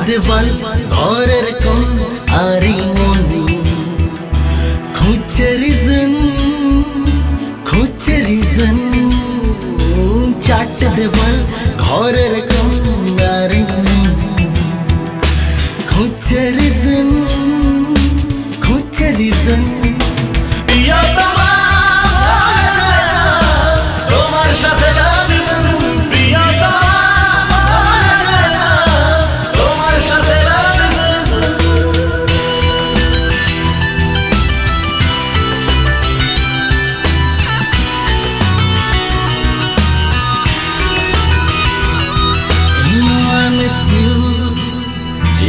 দেওয়াল ঘরের কোণ আর এই মন খুঁজছে রিজন, খুঁজছে রিজন। চারটে দেওয়াল ঘরের কোণ আর এই মন খুঁজছে রিজন, খুঁজছে রিজন। তোমার সাথে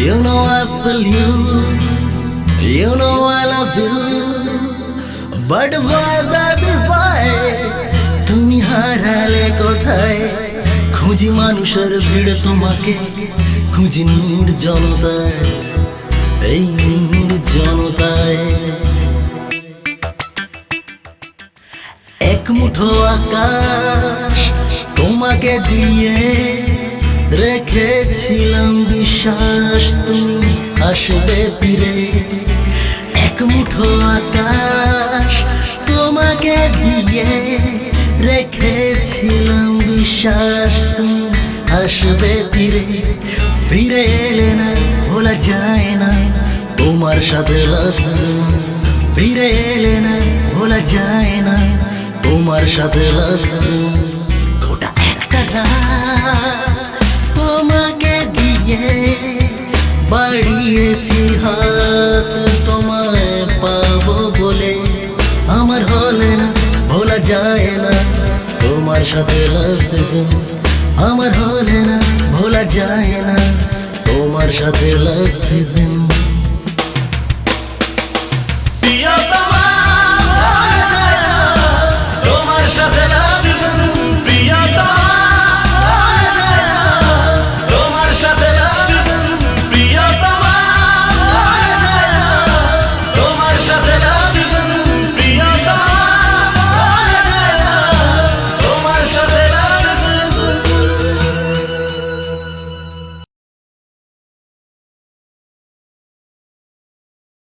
You know I feel you, you know I love you, but why baby why তুমি হারালে কোথায়? খুঁজি মানুষের ভিড় তোমাকে, খুঁজি নির্জনতায়, এই নির্জনতায়। এক মুঠো আকাশ তোমাকে দিয়ে রেখেছিলাম বিশ্বাস তুমি আসবে ফিরে। এক মুঠো আকাশ তোমাকে দিয়ে রেখেছিলাম বিশ্বাস তুমি আসবে ফিরে। ফিরে এলে না ভোলা যায় না তোমার সাথে লাগছে, ফিরে এলে না ভোলা যায় না তোমার সাথে লাগছে। গোটা একটা তোমাকে দিয়ে বাড়িয়েছি হাত তোমায় পাবো বলে, আমার হলে না ভোলা যায় না তোমার সাথে লাগছে। আমার হলে না ভোলা যায় না তোমার সাথে লাগছে।